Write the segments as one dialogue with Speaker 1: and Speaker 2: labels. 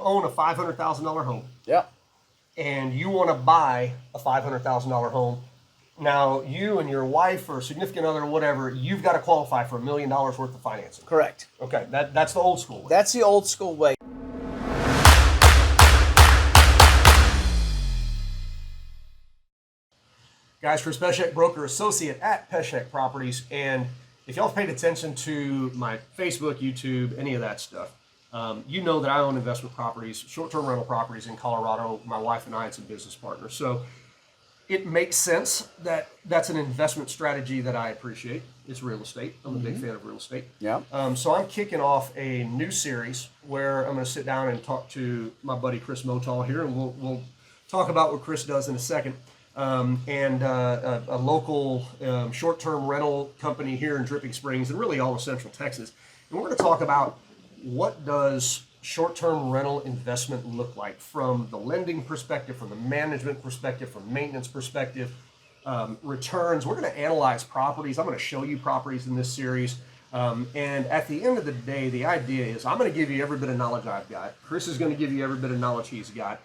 Speaker 1: own a $500,000 home,
Speaker 2: Yep.
Speaker 1: and you want to buy a $500,000 home, now you and your wife or significant other or whatever, you've got to qualify for $1 million worth of financing.
Speaker 2: Correct.
Speaker 1: Okay, that's the old school way.
Speaker 2: That's the old school way.
Speaker 1: Guys, Chris Peshek, broker associate at Peshek Properties, and if y'all paid attention to my Facebook, YouTube, any of that stuff, you know that I own investment properties, short-term rental properties in Colorado. My wife and I and some business partners. So it makes sense that that's an investment strategy that I appreciate. It's real estate. I'm a big fan of real estate.
Speaker 2: Yeah.
Speaker 1: So I'm kicking off a new series where I'm going to sit down and talk to my buddy Chris Motal here, and we'll talk about what Chris does in a second. And a local short-term rental company here in Dripping Springs and really all of Central Texas. And we're going to talk about what does short-term rental investment look like from the lending perspective, from the management perspective, from maintenance perspective, returns. We're going to analyze properties. I'm going to show you properties in this series. And at the end of the day, the idea is I'm going to give you every bit of knowledge I've got. Chris is going to give you every bit of knowledge he's got.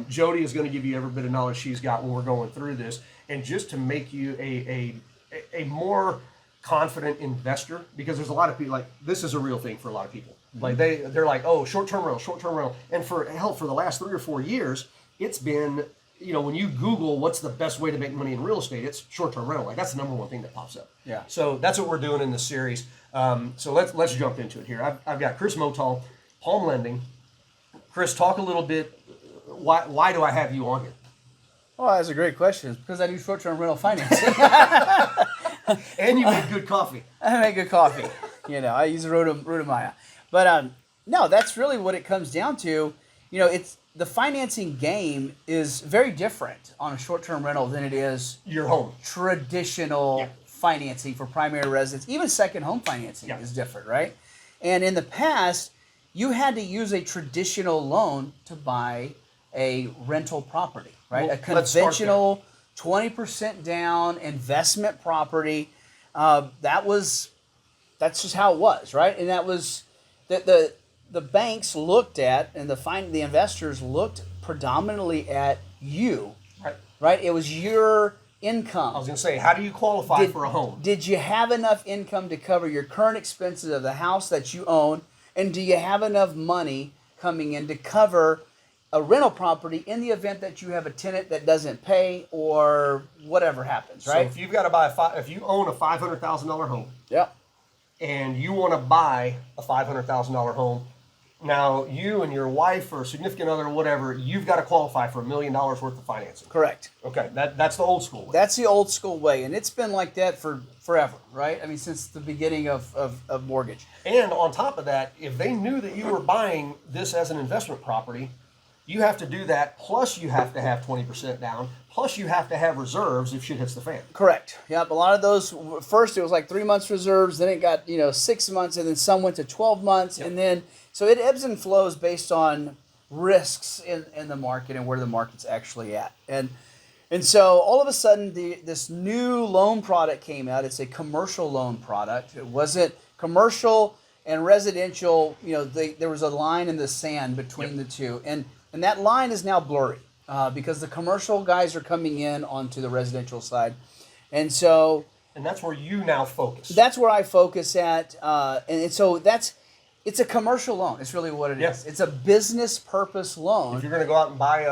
Speaker 1: Jody is going to give you every bit of knowledge she's got when we're going through this, and just to make you a more confident investor, because there's a lot of people, like, this is a real thing for a lot of people. Like they're like, oh, short-term rental, and for the last 3 or 4 years, it's been, when you Google what's the best way to make money in real estate, it's short-term rental. Like, that's the number one thing that pops up.
Speaker 2: Yeah.
Speaker 1: So that's what we're doing in this series. So let's jump into it here. I've got Chris Motal, Palm Lending. Chris, talk a little bit. Why do I have you on here?
Speaker 2: Well, that's a great question. It's because I do short-term rental financing.
Speaker 1: And you make good coffee.
Speaker 2: I make good coffee. I use a Rudamaya. But no, that's really what it comes down to. It's the financing game is very different on a short-term rental than it is
Speaker 1: your home.
Speaker 2: Traditional financing for primary residence. Even second home financing is different, right? And in the past, you had to use a traditional loan to buy a rental property, right?
Speaker 1: Well,
Speaker 2: a conventional 20% down investment property. That's just how it was, right? And that was the banks looked at, and the investors looked predominantly at you, right? It was your income.
Speaker 1: I was going to say, how do you qualify for a home?
Speaker 2: Did you have enough income to cover your current expenses of the house that you own, and do you have enough money coming in to cover a rental property in the event that you have a tenant that doesn't pay or whatever happens, right?
Speaker 1: So if you've got to buy if you own a $500,000 home, and you want to buy a $500,000 home, now you and your wife or significant other or whatever, you've got to qualify for $1 million worth of financing.
Speaker 2: Correct.
Speaker 1: Okay, that's the old school way.
Speaker 2: That's the old school way, and it's been like that for forever, right? I mean, since the beginning of mortgage.
Speaker 1: And on top of that, if they knew that you were buying this as an investment property, you have to do that, plus you have to have 20% down, plus you have to have reserves if shit hits the fan.
Speaker 2: Correct. Yep. A lot of those, first it was like 3 months reserves, then it got 6 months, and then some went to 12 months, and then, so it ebbs and flows based on risks in the market and where the market's actually at. And so all of a sudden, this new loan product came out. It's a commercial loan product. It wasn't commercial and residential. There was a line in the sand between the two, and that line is now blurry because the commercial guys are coming in onto the residential side. And
Speaker 1: that's where you now focus.
Speaker 2: That's where I focus at. And so it's a commercial loan. It's really what it is. It's a business purpose loan.
Speaker 1: If you're going to go out and buy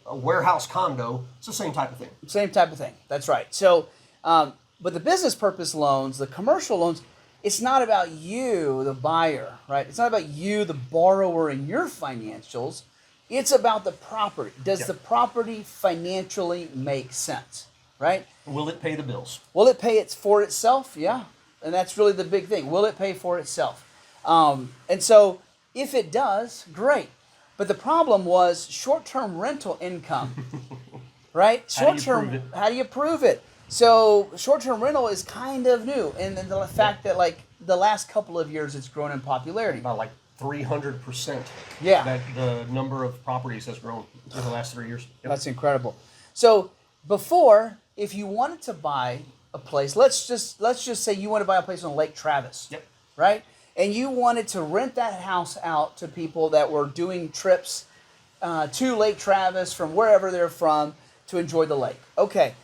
Speaker 1: a warehouse condo, it's the same type of thing.
Speaker 2: Same type of thing. That's right. So, but the business purpose loans, the commercial loans, it's not about you, the buyer, right? It's not about you, the borrower, and your financials. It's about the property. Does the property financially make sense, right?
Speaker 1: Will it pay the bills?
Speaker 2: Will it pay for itself? Yeah. And that's really the big thing. Will it pay for itself? And so if it does, great. But the problem was short-term rental income, right? How do you prove it? So short-term rental is kind of new. And the fact that like the last couple of years it's grown in popularity.
Speaker 1: About like 300%.
Speaker 2: Yeah.
Speaker 1: That the number of properties has grown in the last 3 years. Yep.
Speaker 2: That's incredible. So before, if you wanted to buy a place, let's just say you want to buy a place on Lake Travis.
Speaker 1: Yep.
Speaker 2: Right? and you wanted to rent that house out to people that were doing trips to Lake Travis from wherever they're from to enjoy the lake. Okay,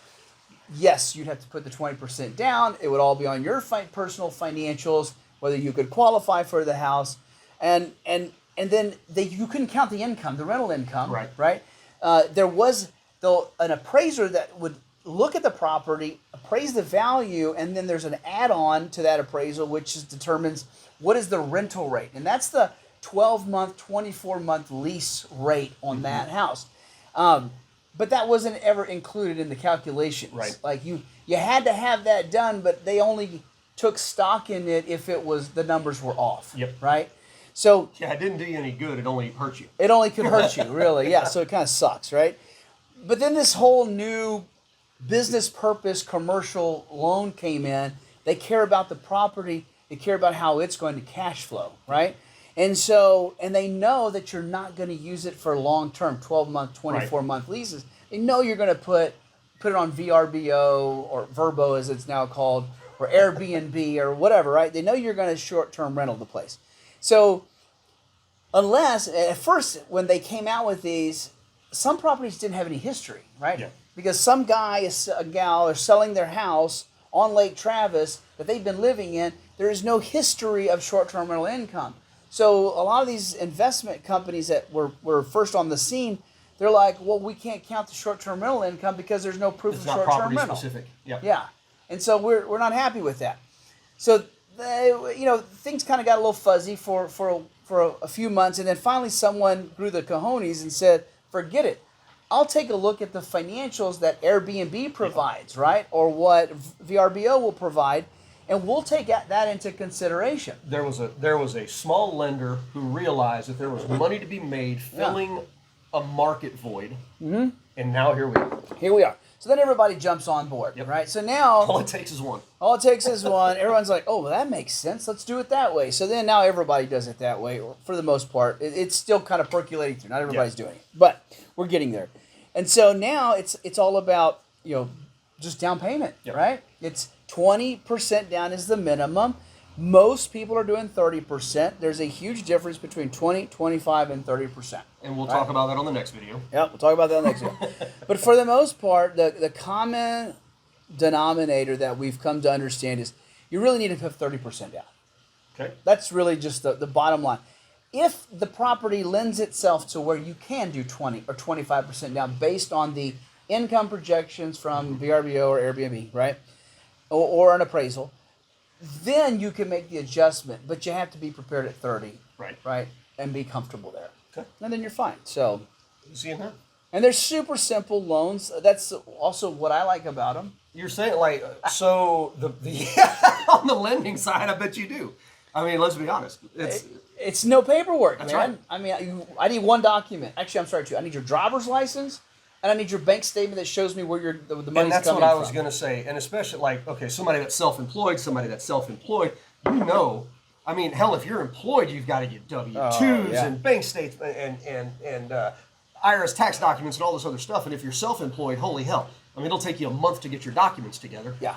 Speaker 2: yes, you'd have to put the 20% down. It would all be on your personal financials, whether you could qualify for the house, and then you couldn't count the income, the rental income, right? There was an appraiser that would look at the property, appraise the value, and then there's an add-on to that appraisal, which determines what is the rental rate, and that's the 12-month, 24-month lease rate on that house. But that wasn't ever included in the calculations.
Speaker 1: Right.
Speaker 2: Like you had to have that done, but they only took stock in it if it was the numbers were off.
Speaker 1: Yep.
Speaker 2: Right. So
Speaker 1: yeah, it didn't do you any good. It only hurt you.
Speaker 2: It only could hurt you, really. Yeah. So it kind of sucks, right? But then this whole new business purpose commercial loan came in. They care about the property. They care about how it's going to cash flow, right? And they know that you're not going to use it for long-term, 12-month, 24-month leases. They know you're going to put it on VRBO or Verbo, as it's now called, or Airbnb or whatever, right? They know you're going to short-term rental the place. So unless, at first, when they came out with these, some properties didn't have any history, right? Yeah. Because some guy, a gal, are selling their house on Lake Travis that they've been living in. There is no history of short-term rental income. So a lot of these investment companies that were first on the scene, they're like, well, we can't count the short-term rental income because there's no proof of short-term rental.
Speaker 1: It's not property specific.
Speaker 2: Yeah. And so we're not happy with that. So things kind of got a little fuzzy for a few months, and then finally someone grew the cojones and said, forget it. I'll take a look at the financials that Airbnb provides, right? Or what VRBO will provide, and we'll take that into consideration.
Speaker 1: There was a small lender who realized that there was money to be made filling a market void, and now here we are.
Speaker 2: Here we are. So then everybody jumps on board, right? So now
Speaker 1: all it takes is one.
Speaker 2: Everyone's like, oh, well, that makes sense. Let's do it that way. So then now everybody does it that way, for the most part. It's still kind of percolating through. Not everybody's doing it, but we're getting there. And so now it's all about just down payment, right? It's 20% down is the minimum. Most people are doing 30%. There's a huge difference between 20, 25, and 30%.
Speaker 1: And we'll talk about that on the next video.
Speaker 2: Yeah, we'll talk about that on the next video. But for the most part, the common denominator that we've come to understand is you really need to put 30% down.
Speaker 1: Okay.
Speaker 2: That's really just the bottom line. If the property lends itself to where you can do 20 or 25% down based on the income projections from VRBO or Airbnb, right? Or an appraisal, then you can make the adjustment, but you have to be prepared at 30, right, and be comfortable there.
Speaker 1: Okay.
Speaker 2: And then you're fine. So,
Speaker 1: you see that?
Speaker 2: And they're super simple loans. That's also what I like about them.
Speaker 1: You're saying so the on the lending side, I bet you do. I mean, let's be honest.
Speaker 2: It's no paperwork,
Speaker 1: That's
Speaker 2: man.
Speaker 1: Right.
Speaker 2: I mean, I need one document. Actually, I'm sorry, two. I need your driver's license, and I need your bank statement that shows me where the money's coming from.
Speaker 1: And that's what I was going to say. And especially, somebody that's self-employed, I mean, hell, if you're employed, you've got to get W-2s and bank statements and IRS tax documents and all this other stuff. And if you're self-employed, holy hell. I mean, it'll take you a month to get your documents together.
Speaker 2: Yeah.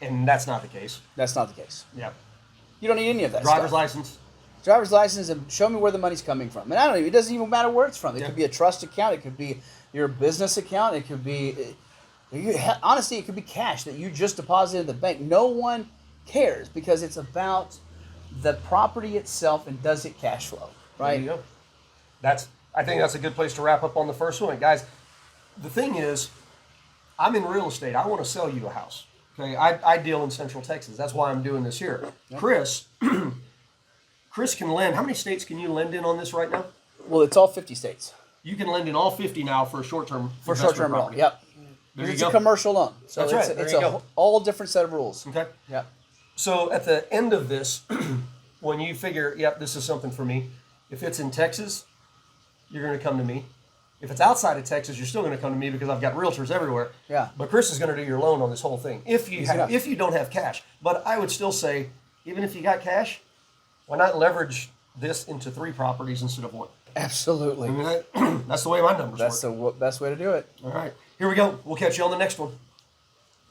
Speaker 1: And that's not the case.
Speaker 2: That's not the case.
Speaker 1: Yeah.
Speaker 2: You don't need any of that
Speaker 1: Driver's license.
Speaker 2: Driver's license, and show me where the money's coming from. And it doesn't even matter where it's from. It could be a trust account. It could be your business account. It could be, honestly, it could be cash that you just deposited in the bank. No one cares because it's about the property itself and does it cash flow, right?
Speaker 1: There you go. I think that's a good place to wrap up on the first one. Guys, the thing is, I'm in real estate. I want to sell you a house. Okay, I deal in Central Texas. That's why I'm doing this here. Yep. Chris can lend. How many states can you lend in on this right now?
Speaker 2: Well, it's all 50 states.
Speaker 1: You can lend in all 50 now for a short-term
Speaker 2: loan. Yep. It's a commercial loan. So it's a all different set of rules.
Speaker 1: Okay.
Speaker 2: Yeah.
Speaker 1: So at the end of this, when you figure, this is something for me, if it's in Texas, you're going to come to me. If it's outside of Texas, you're still going to come to me because I've got realtors everywhere.
Speaker 2: Yeah.
Speaker 1: But Chris is going to do your loan on this whole thing if you don't have cash. But I would still say, even if you got cash, why not leverage this into 3 properties instead of 1?
Speaker 2: Absolutely.
Speaker 1: I mean, that's the way my numbers work.
Speaker 2: That's the best way to do it.
Speaker 1: All right. Here we go. We'll catch you on the next one.